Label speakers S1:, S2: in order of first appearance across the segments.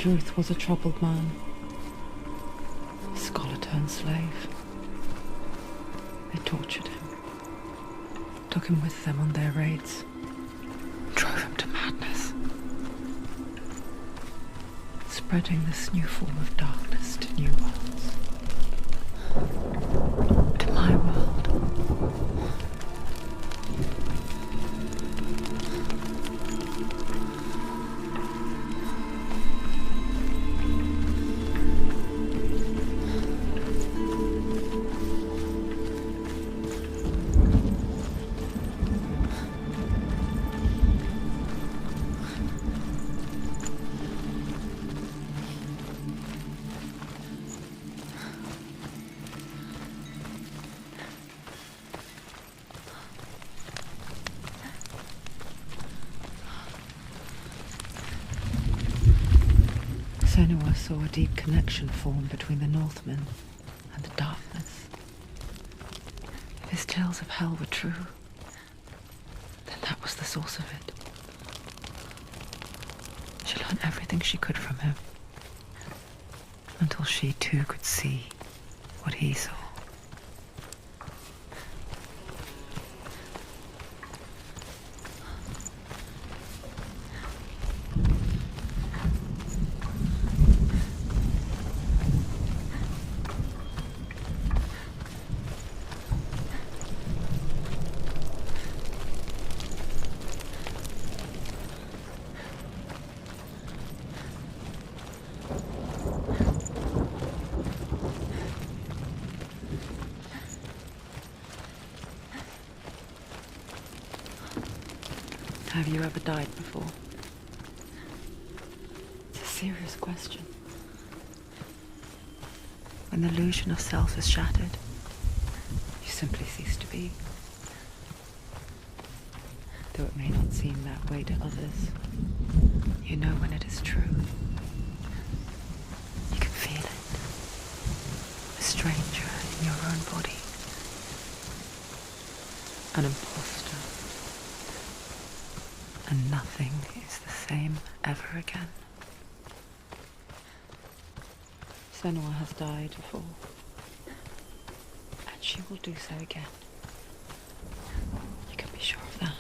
S1: Druth was a troubled man. A scholar turned slave. They tortured him. Took him with them on their raids. Drove him to madness. Spreading this new form of darkness to new worlds. To my world. Senua saw a deep connection form between the Northmen and the darkness. If his tales of hell were true, then that was the source of it. She learned everything she could from him, until she too could see what he saw. Have you ever died before? It's a serious question. When the illusion of self is shattered, you simply cease to be. Though it may not seem that way to others, you know when it is true. You can feel it. A stranger in your own body. An imposter. And nothing is the same ever again. Senua has died before, and she will do so again. You can be sure of that.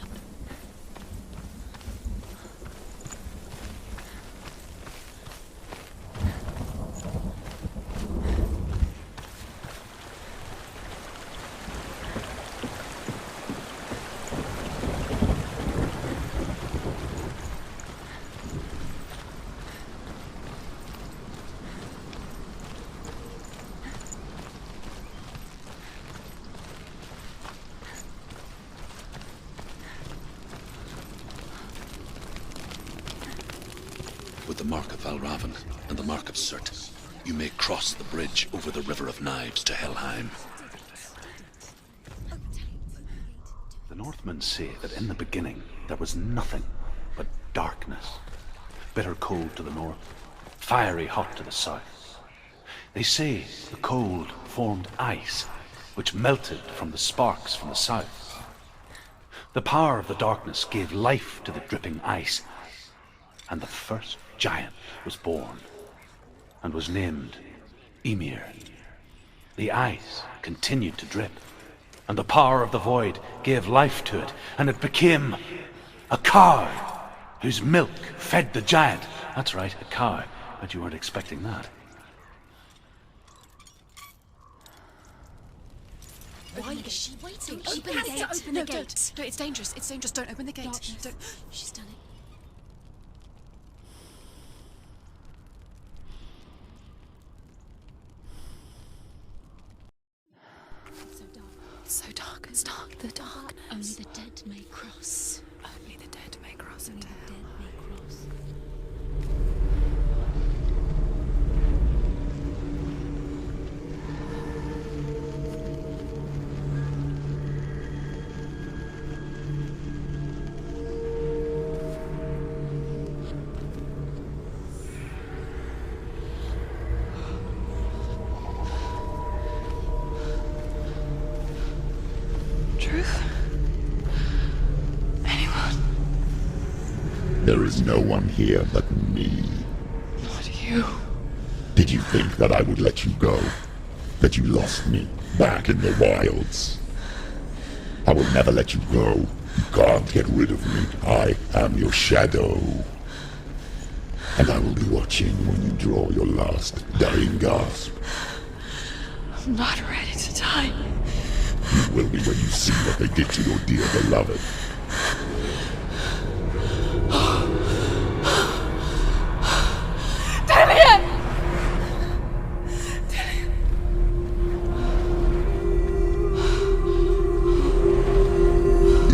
S2: With the mark of Valravan and the mark of Surt, you may cross the bridge over the River of Knives to Helheim.
S3: The Northmen say that in the beginning there was nothing but darkness. Bitter cold to the north, fiery hot to the south. They say the cold formed ice, which melted from the sparks from the south. The power of the darkness gave life to the dripping ice, and the first giant was born, and was named Ymir. The ice continued to drip, and the power of the void gave life to it, and it became a cow, whose milk fed the giant. That's right, a cow. Bet you weren't expecting that.
S4: Why is she waiting? Open the gate. Open the gate. No, it's dangerous. It's dangerous. Don't open the gate. Don't. She's done it. So dark, it's dark, the darkness.
S5: Only the dead may cross.
S4: Only the dead may cross
S5: Only
S4: into
S5: the
S4: hell.
S5: dead may cross.
S1: Truth? Anyone?
S6: There is no one here but me.
S1: Not you. you.
S6: Did you think that I would let you go? That you lost me back in the wilds? I will never let you go. You can't get rid of me. I am your shadow. And I will be watching when you draw your last dying gasp.
S1: I'm not ready to die.
S6: You will be when you see what they did to your dear beloved.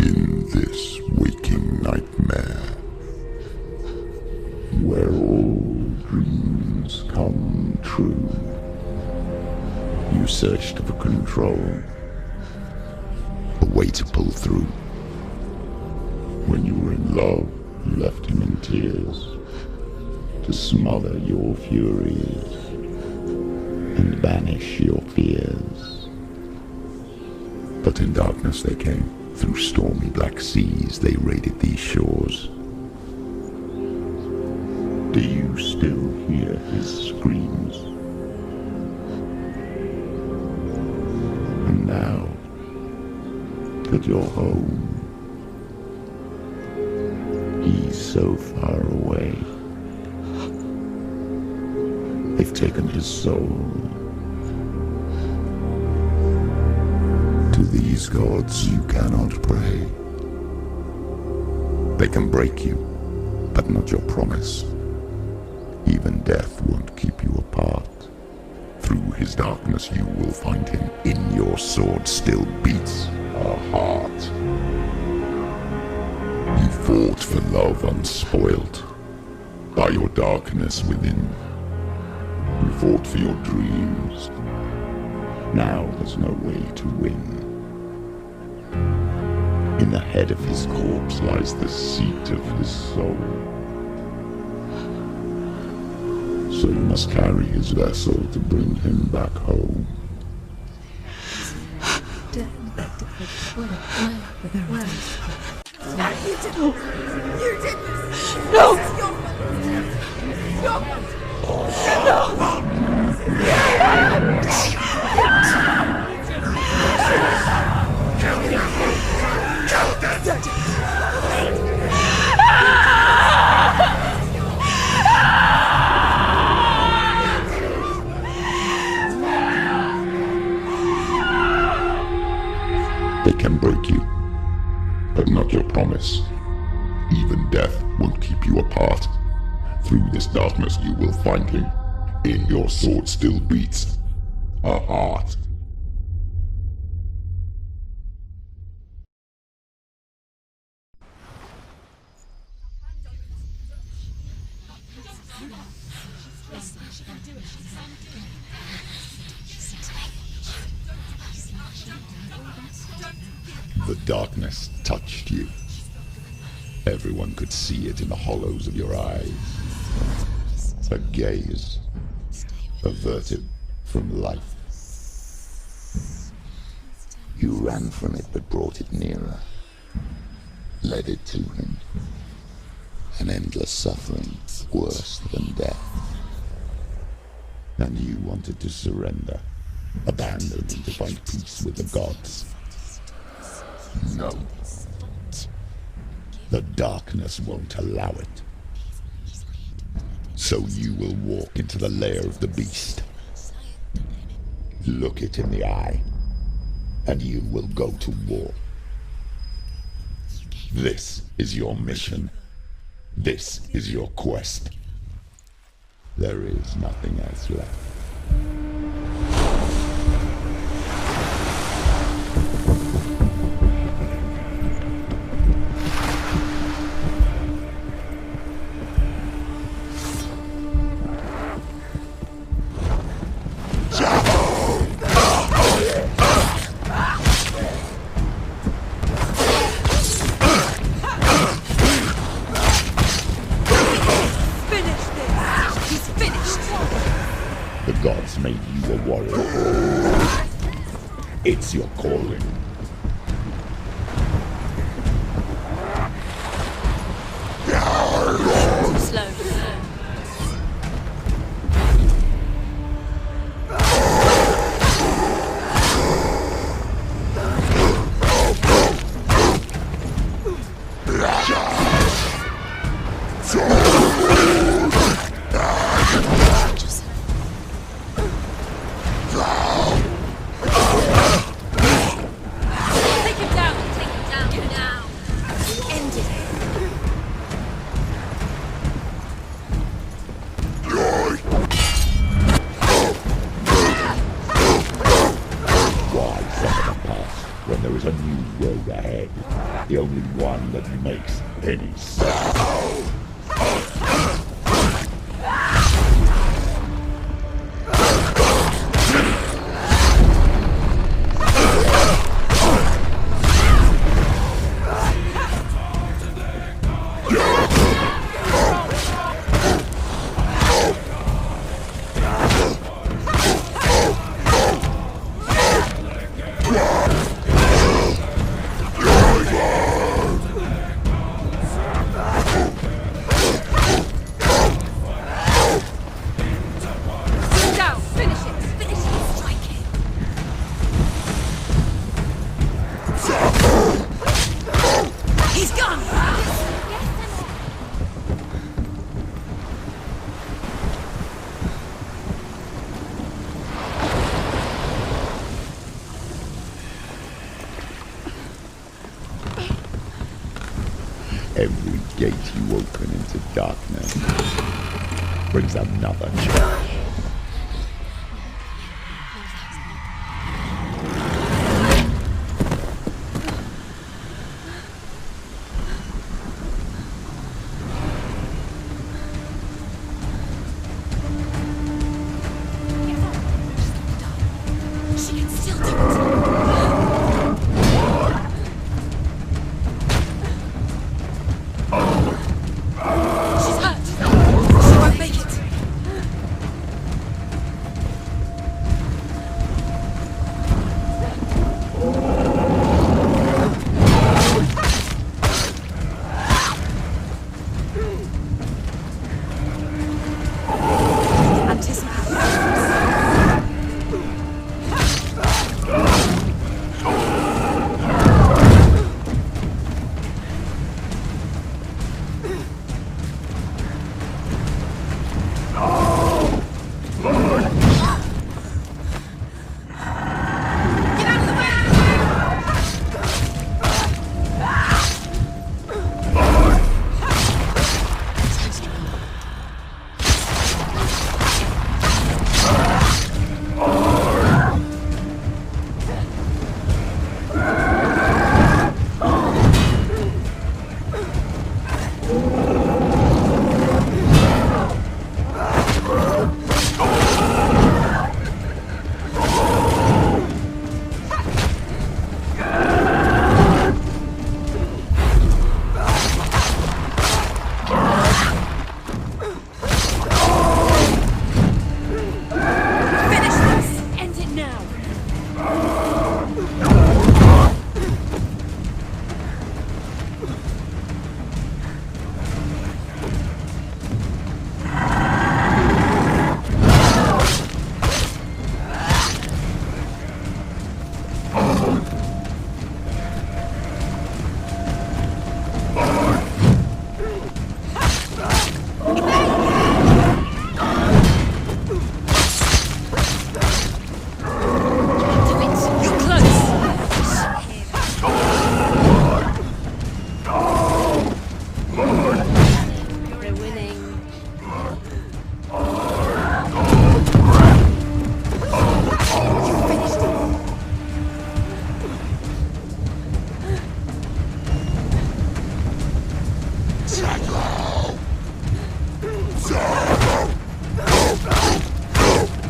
S6: In this waking nightmare, where all dreams come true, you searched for control, a way to pull through. When you were in love, you left him in tears, to smother your furies and banish your fears. But in darkness they came, through stormy black seas they raided these shores. Do you still hear his screams? And now that you're home, he's so far away. They've taken his soul. To these gods you cannot pray. They can break you, but not your promise. Even death won't keep you apart. Through his darkness you will find him. In your sword still beats a heart. You fought for love unspoilt by your darkness within. You fought for your dreams. Now there's no way to win. In the head of his corpse lies the seat of his soul. So you must carry his vessel to bring him back home. They can break you, but not your promise. Even death won't keep you apart. Through this darkness you will find him. In your sword still beats a heart. The darkness touched you. Everyone could see it in the hollows of your eyes. A gaze averted from life. You ran from it but brought it nearer, led it to him. An endless suffering worse than death. And you wanted to surrender, abandon and to find peace with the gods. No. The darkness won't allow it. So you will walk into the lair of the beast. Look it in the eye, and you will go to war. This is your mission. This is your quest. There is nothing else left. The gods made you a warrior. It's your calling.
S4: Slow.
S6: a new road ahead. The only one that makes any sense. Every gate you open into darkness brings another challenge.
S4: She can still do it. She's hurt. She won't make it.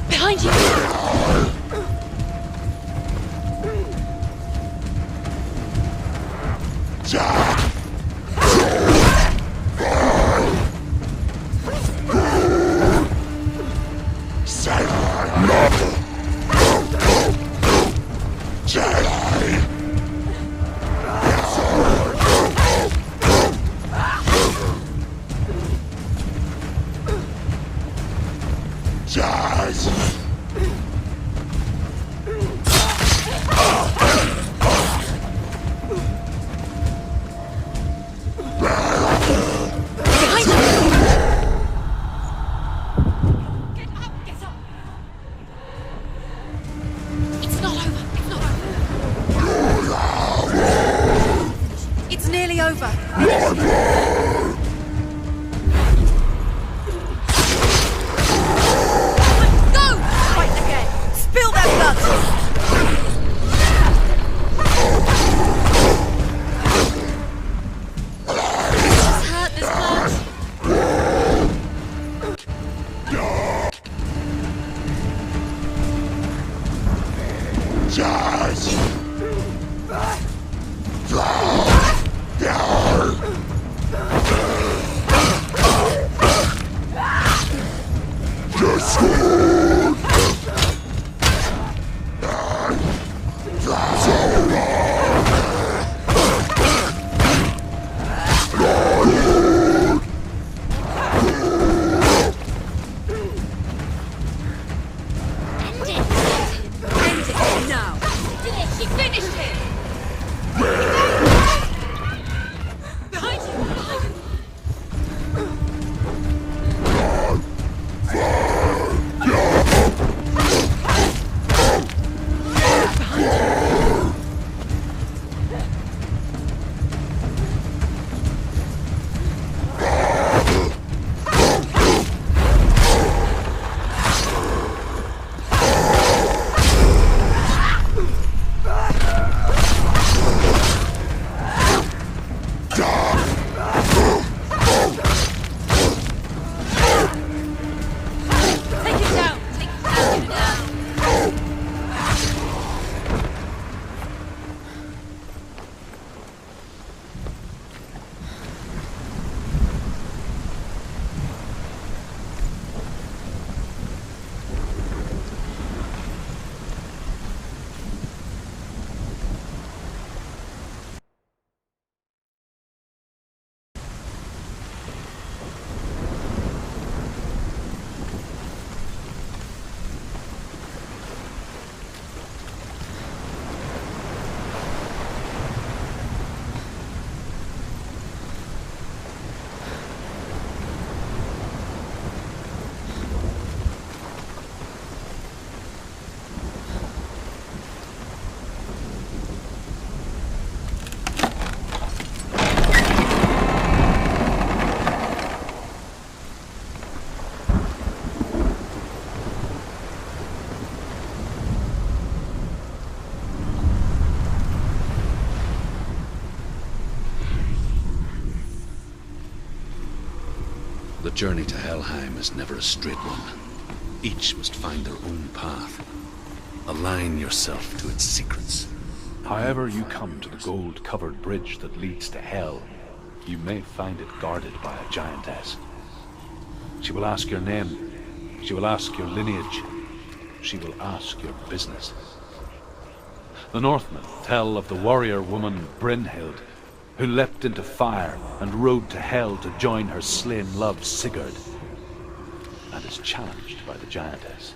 S4: Behind you!
S2: The journey to Helheim is never a straight one. Each must find their own path. Align yourself to its secrets.
S3: However you come to the gold-covered bridge that leads to Hell, you may find it guarded by a giantess. She will ask your name. She will ask your lineage. She will ask your business. The Northmen tell of the warrior woman Brynhild, who leapt into fire and rode to Hell to join her slain love Sigurd, and is challenged by the giantess.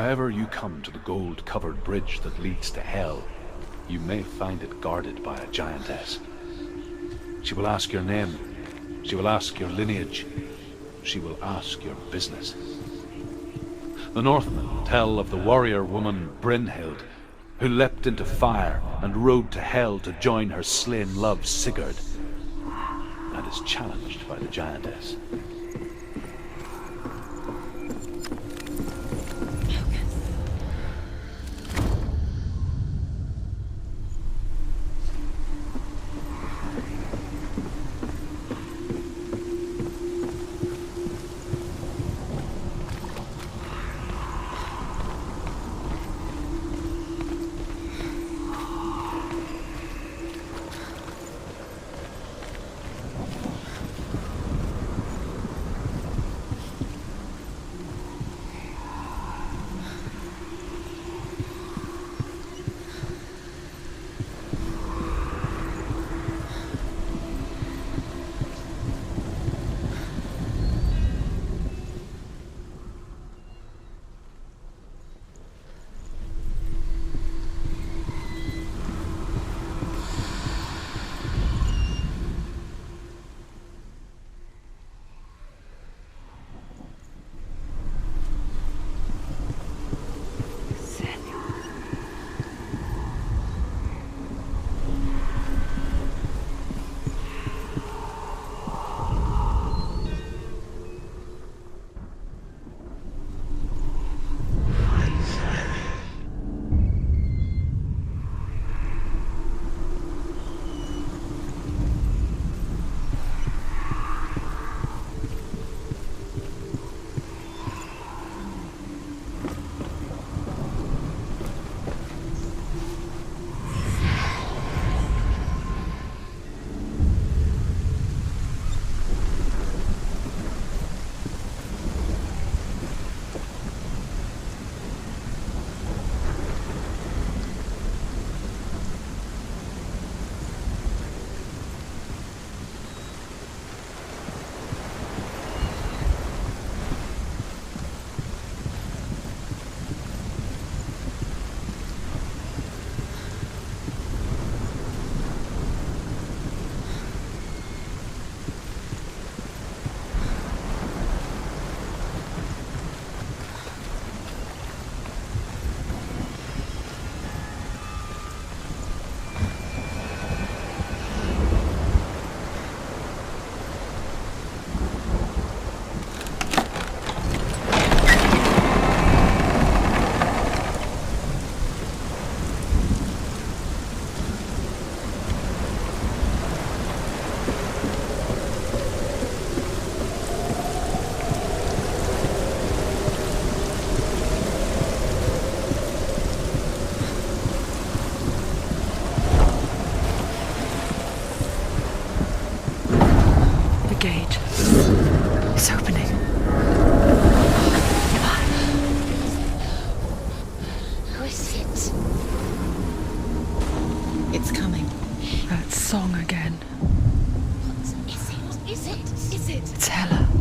S3: ever you come to the gold-covered bridge that leads to hell, you may find it guarded by a giantess. She will ask your name. She will ask your lineage. She will ask your business. The Northmen tell of the warrior woman Brynhild, who leapt into fire and rode to hell to join her slain love Sigurd, and is challenged by the giantess.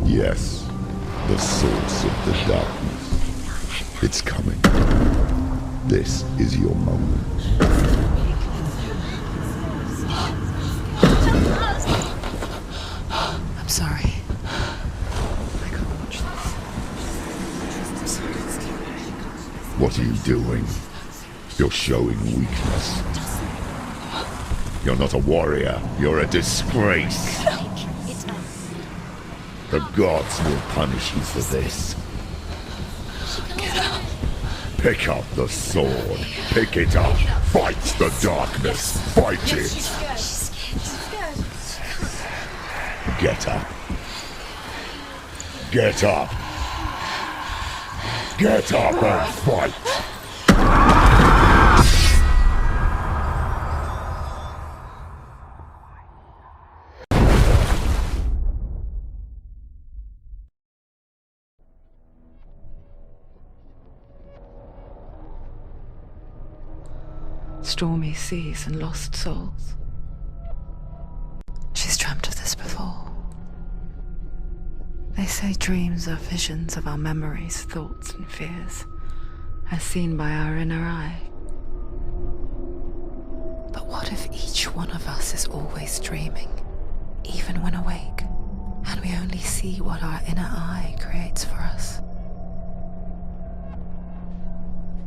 S6: Yes, the source of the darkness. It's coming. This is your moment.
S1: I'm sorry. I can't watch this.
S6: What are you doing? You're showing weakness. You're not a warrior. You're a disgrace. The gods will punish you for this. Pick up the sword. Pick it up. Fight the darkness. Fight it. Get up. Get up. Get up and fight.
S1: Stormy seas and lost souls. She's dreamt of this before. They say dreams are visions of our memories, thoughts and fears, as seen by our inner eye. But what if each one of us is always dreaming, even when awake, and we only see what our inner eye creates for us?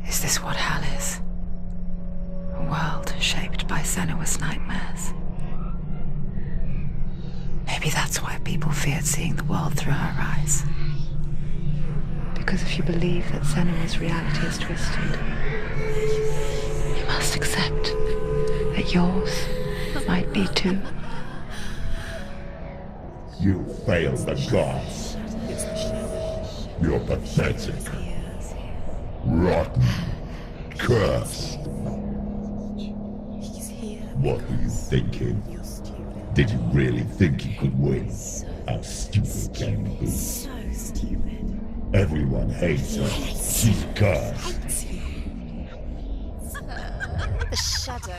S1: Is this what hell is? A world shaped by Senua's nightmares. Maybe that's why people feared seeing the world through her eyes. Because if you believe that Senua's reality is twisted, you must accept that yours might be too.
S6: You failed the gods. You're pathetic. Rotten. Cursed. What were you thinking? Did you really think you could win? How stupid can you be?
S5: So stupid.
S6: Everyone hates her. She's cursed.
S5: The shadow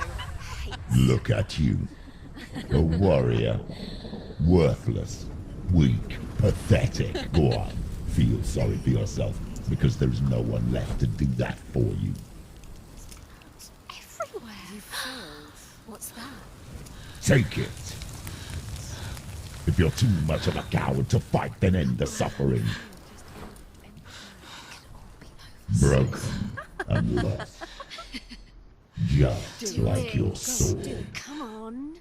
S5: hates.
S6: Look at you. A warrior. Worthless. Weak. Pathetic. Go on. Feel sorry for yourself, because there's no one left to do that for you.
S5: Everywhere. You failed. What's that?
S6: Take it. If you're too much of a coward to fight, then end the suffering. Broken and lost. Just like your soul.
S5: Come on.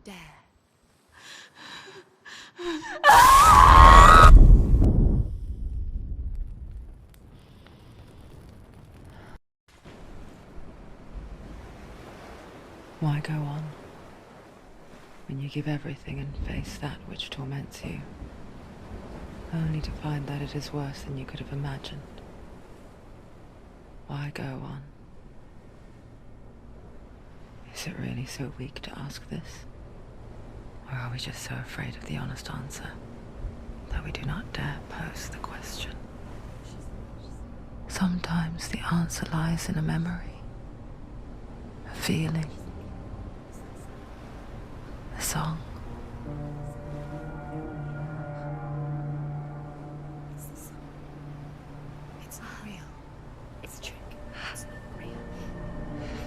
S5: Dare.
S1: Why go on when you give everything and face that which torments you, only to find that it is worse than you could have imagined? Why go on? Is it really so weak to ask this? Or are we just so afraid of the honest answer that we do not dare pose the question? Sometimes the answer lies in a memory, a feeling, a song.
S5: It's not real. It's a trick. It's not real.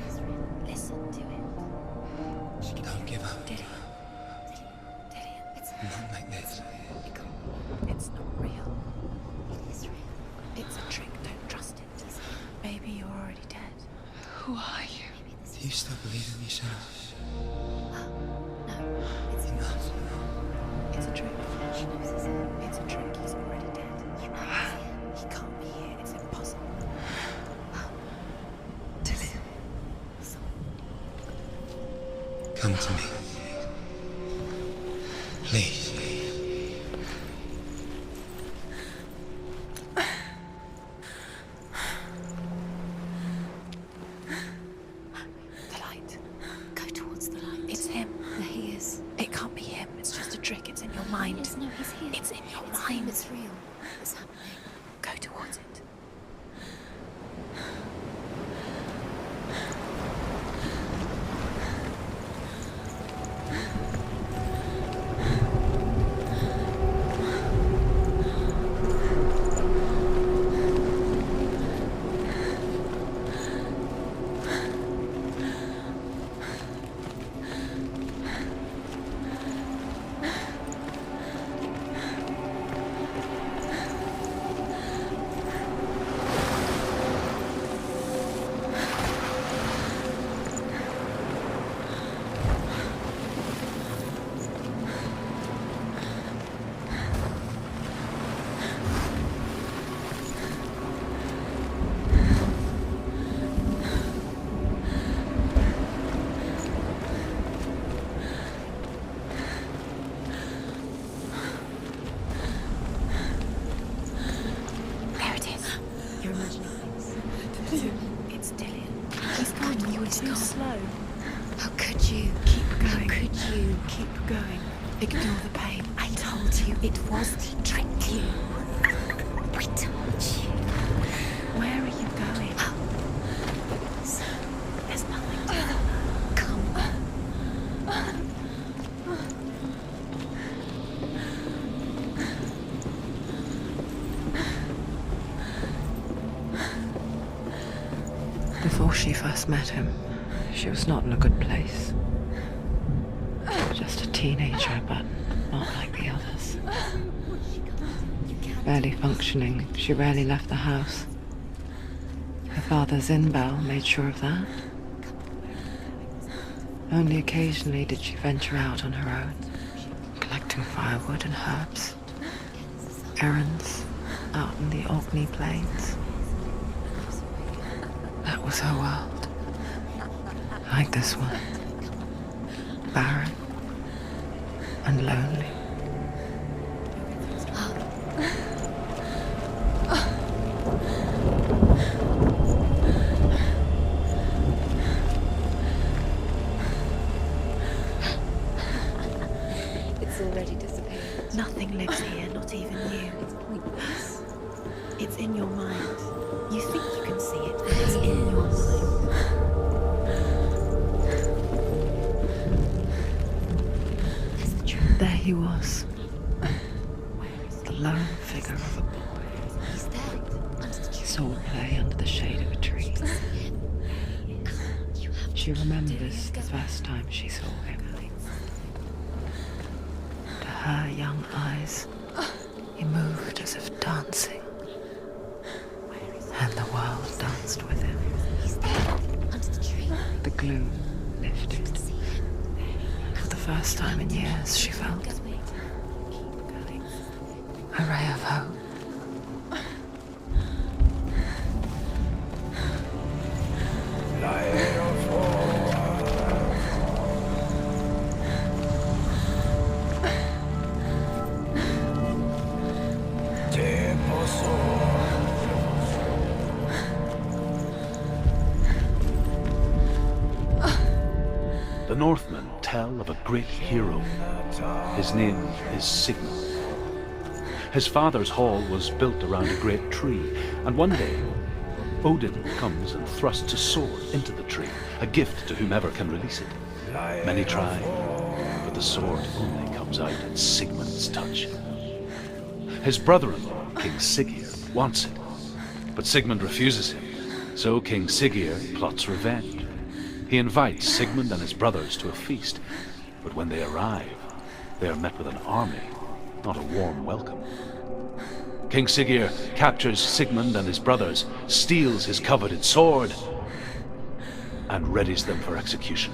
S5: It's real. Listen to it.
S7: Don't give up.
S5: Did it? It's
S7: Not like this.
S5: It's not real. It is real. It's a trick. Don't trust it. Maybe you're already dead.
S1: Who are you?
S5: Maybe this
S7: Do you still believe in yourself?
S5: No, it's not. It's a trick. She knows he's here. It's a trick. He's already dead. You know he's here. He can't be here. It's impossible.
S1: Tilly.
S7: Come to me. Please.
S5: The light. Go towards the light. It's him. There he is. It can't be him. It's just a trick. It's in your mind.
S4: Yes, no, he's here.
S5: It's in your mind.
S4: It's real. It's happening.
S5: Go towards it. There it is. You're imagining things. It's Dillian. He's gone. You were too slow. How could you? Keep going. How could you? Keep going. Ignore the pain. I told you it was to trick you. I told you. Where are you going? There's nothing to do. Come on.
S1: Before she first met him, she was not in a good place. Just a teenager, but not like the others. Barely functioning, she rarely left the house. Her father's in-bell made sure of that. Only occasionally did she venture out on her own, collecting firewood and herbs. Errands out in the Orkney plains. That was her world. Like this one. Barren and lonely.
S5: It's already disappeared. Nothing lives here, not even you. It's pointless. It's in your mind. You think you can see it, but it's in your mind.
S1: There he was. The lone figure of a boy.
S4: He's there.
S1: Sword play under the shade of a tree. She remembers the first time she saw him. To her young eyes, he moved as if dancing. And the world danced with him.
S4: He's there. Under the tree.
S1: The gloom lifted. For the first time in years, she felt a ray of hope.
S3: The Northmen tell of a great hero. His name is Sigmund. His father's hall was built around a great tree, and one day Odin comes and thrusts a sword into the tree, a gift to whomever can release it. Many try, but the sword only comes out at Sigmund's touch. His brother-in-law, King Siggeir, wants it, but Sigmund refuses him, so King Siggeir plots revenge. He invites Sigmund and his brothers to a feast, but when they arrive, they are met with an army, not a warm welcome. King Siggeir captures Sigmund and his brothers, steals his coveted sword, and readies them for execution.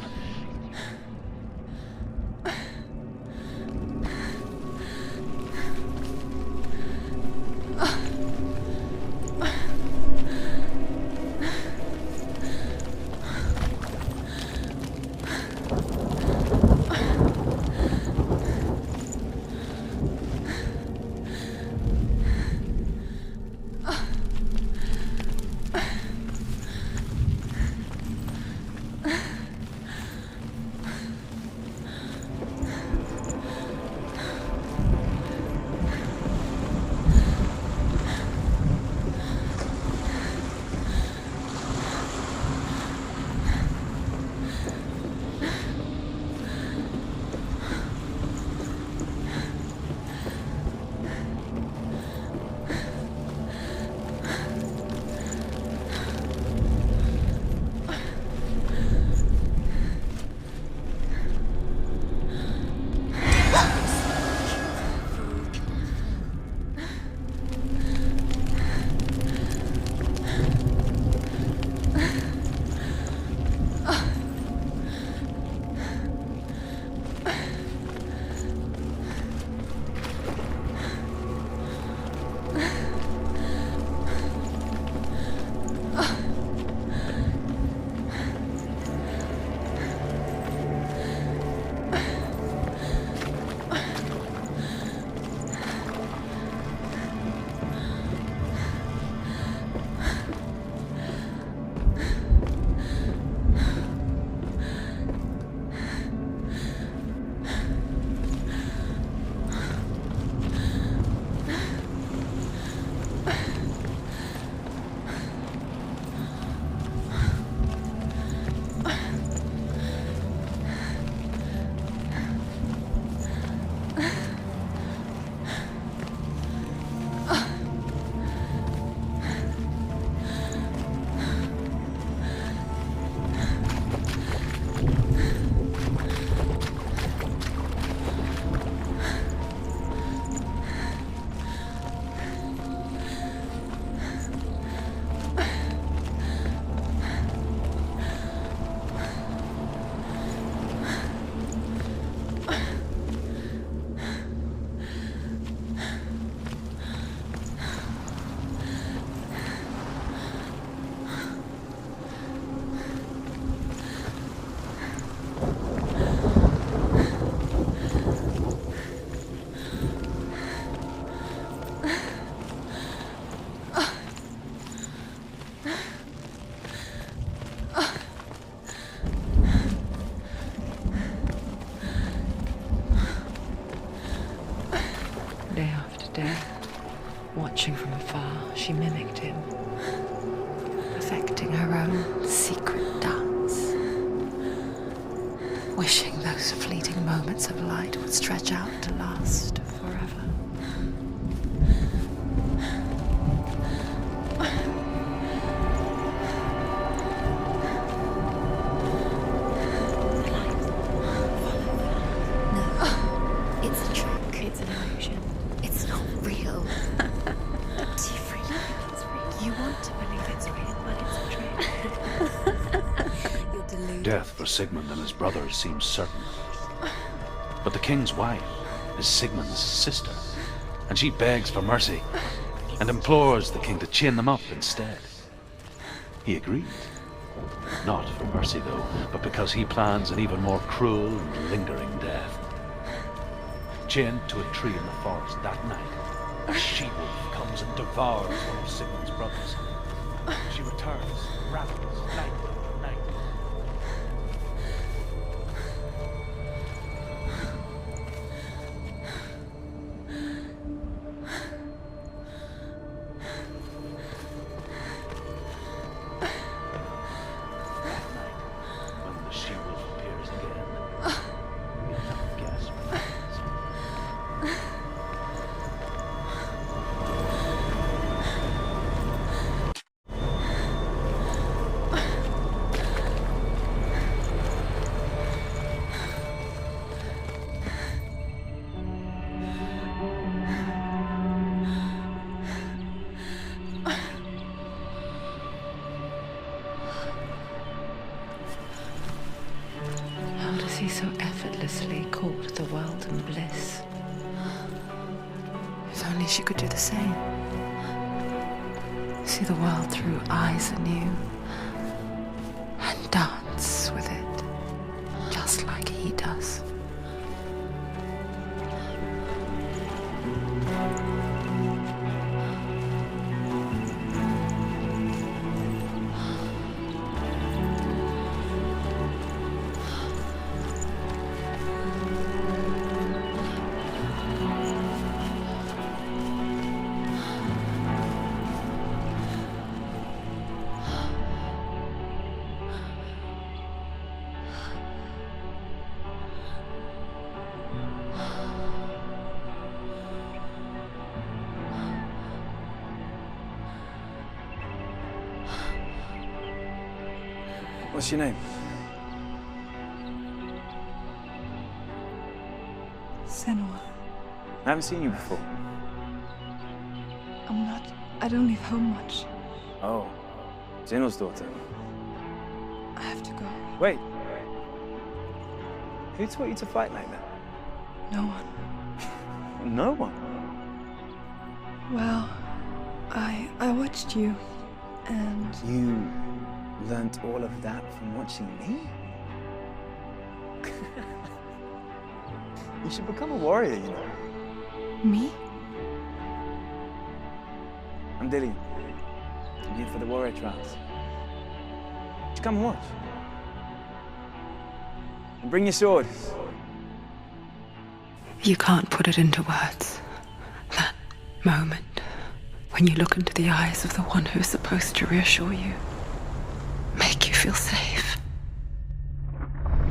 S1: threads of light would stretch out to last forever.
S5: It's a trick. It's an illusion. It's not real. Do you really think it's real? You want to believe it's real, but it's a trick. You're deluded.
S3: Death for Sigmund and his brothers seems certain. But the king's wife is Sigmund's sister, and she begs for mercy and implores the king to chain them up instead. He agrees. Not for mercy, though, but because he plans an even more cruel and lingering death. Chained to a tree in the forest that night, a she-wolf comes and devours one of Sigmund's brothers. She returns, ravenous, night after night. When the she-wolf appears again, you'll never guess what happens.
S1: How does he so effortlessly court the world in bliss? If only she could do the same. See the world through eyes anew and dance with it, just like he does.
S8: What's your name?
S9: Senua.
S8: I haven't seen you before.
S9: I don't leave home much.
S8: Oh, Zenua's daughter.
S9: I have to go.
S8: Wait. Who taught you to fight like that?
S9: No one.
S8: No one.
S9: Well, I watched you, and
S8: You learnt all of that from watching me? You should become a warrior, you know.
S9: me?
S8: I'm Dillian. I'm here for the warrior trials. Just come and watch. And bring your sword.
S1: You can't put it into words. That moment when you look into the eyes of the one who's supposed to reassure you, make you feel safe.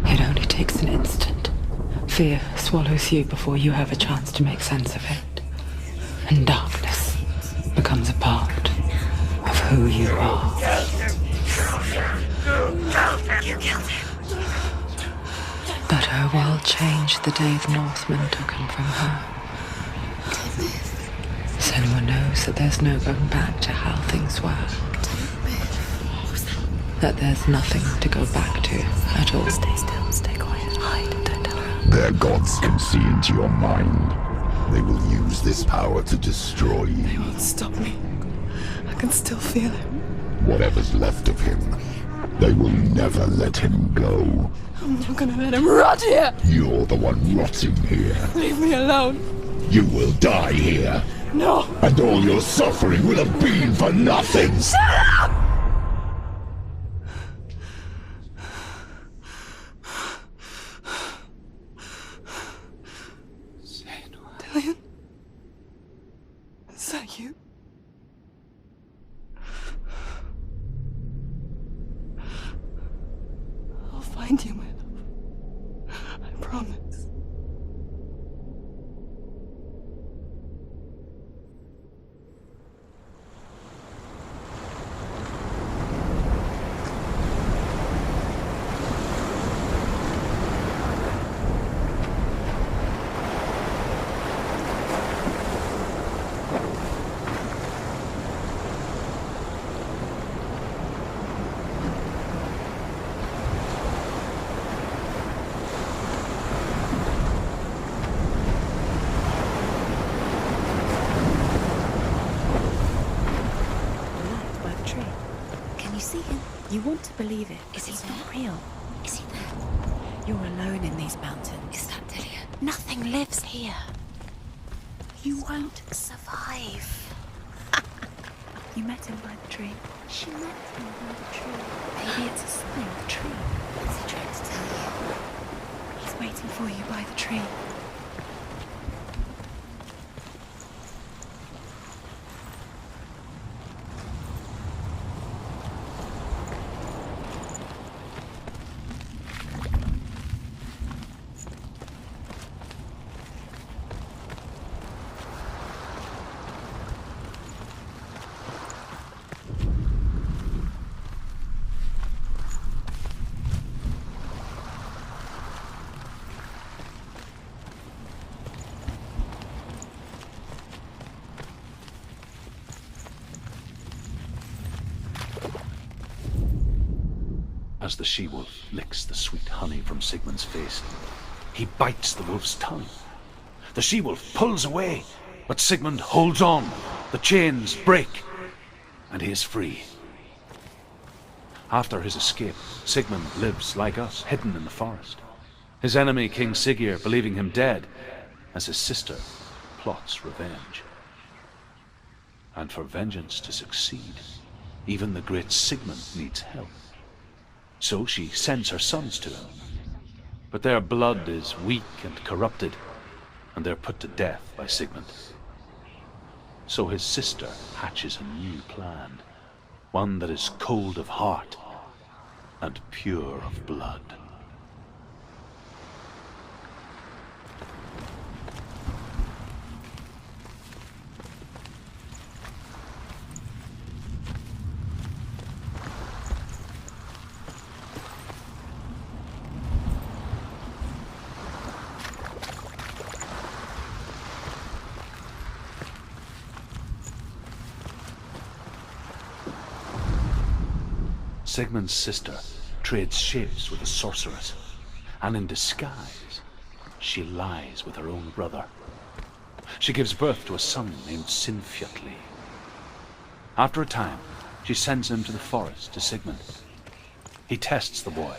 S1: It only takes an instant. Fear swallows you before you have a chance to make sense of it. And darkness becomes a part of who you are.
S5: You killed him.
S1: But her world changed the day the Northmen took him from her. Senua knows that there's no going back to how things were. That there's nothing to go back to at all.
S5: Stay still, stay quiet, hide, don't tell her.
S6: Their gods can see into your mind. They will use this power to destroy
S9: They
S6: you.
S9: won't stop me. I can still feel him.
S6: Whatever's left of him, they will never let him go.
S9: I'm not gonna let him rot here.
S6: You're the one rotting here.
S9: Leave me alone.
S6: You will die here.
S9: No.
S6: And all your suffering will have been for nothing.
S9: Shut up! Dillian? Is that you? I'll find you, my love. I promise.
S5: You want to believe it, but he's not real.
S4: Is he there?
S5: You're alone in these mountains.
S4: Is that Dillian?
S5: Nothing lives here. You won't survive. You met him by the tree.
S4: She met him by the tree.
S5: Maybe it's a sign, the tree.
S4: What's he trying to tell you?
S5: He's waiting for you by the tree.
S3: As the she-wolf licks the sweet honey from Sigmund's face, he bites the wolf's tongue. The she-wolf pulls away, but Sigmund holds on. The chains break, and he is free. After his escape, Sigmund lives like us, hidden in the forest. His enemy, King Siggeir, believing him dead, as his sister plots revenge. And for vengeance to succeed, even the great Sigmund needs help. So she sends her sons to him. But their blood is weak and corrupted, and they're put to death by Sigmund. So his sister hatches a new plan, one that is cold of heart and pure of blood. Sigmund's sister trades shapes with a sorceress, and in disguise, she lies with her own brother. She gives birth to a son named Sinfjotli. After a time, she sends him to the forest to Sigmund. He tests the boy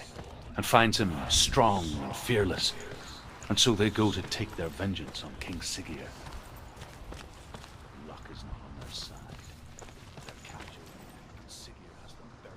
S3: and finds him strong and fearless, and so they go to take their vengeance on King Siggeir. Luck is not on their side. They're captured, and Siggeir has them buried.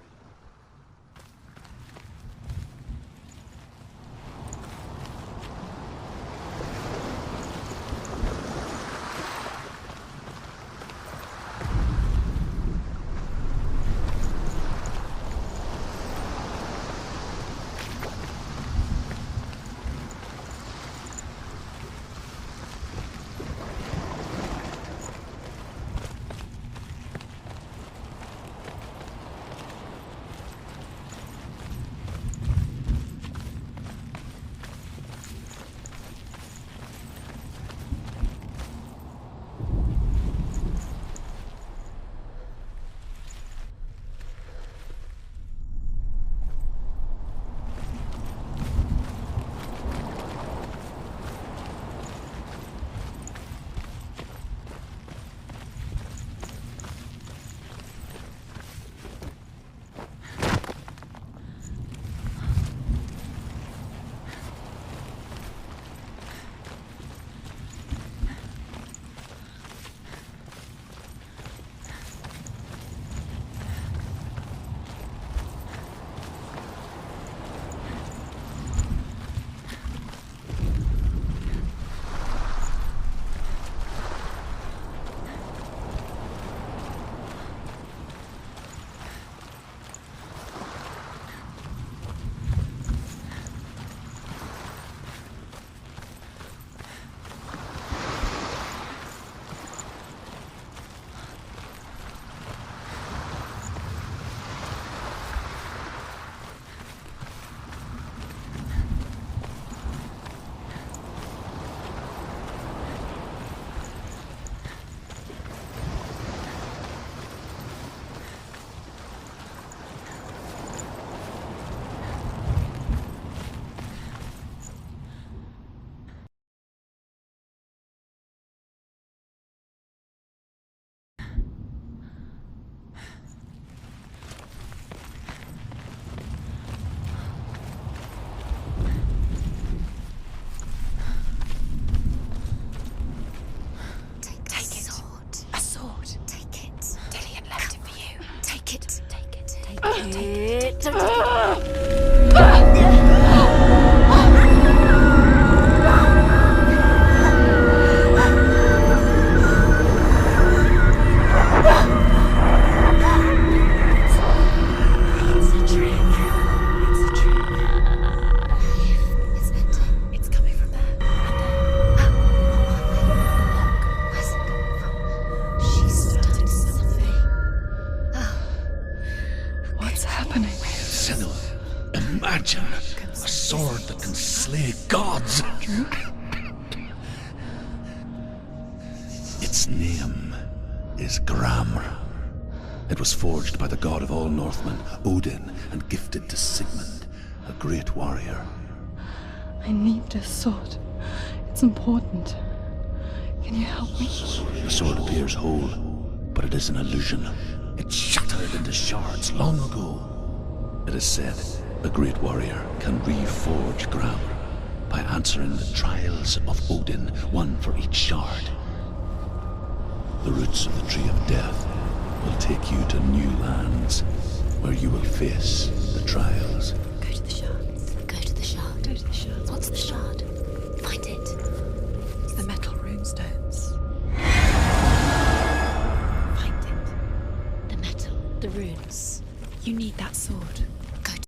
S5: It's coming from there. Where's it coming from? She's done something.
S9: What's happening?
S2: Senua, imagine a sword that can slay gods. Its name is Gramr. It was forged by the god of all Northmen, Odin, and gifted to Sigmund, a great warrior.
S9: I need this sword. It's important. Can you help me?
S2: The sword appears whole, but it is an illusion. It shattered into shards long ago. It is said a great warrior can reforge Gramr by answering the trials of Odin, one for each shard. The roots of the Tree of Death will take you to new lands, where you will face the trials.
S5: Go to the shards. Go to the shard. Go to the shard. What's the shard? Find it.
S1: It's the metal runestones.
S5: Find it. The metal. The runes. You need that sword.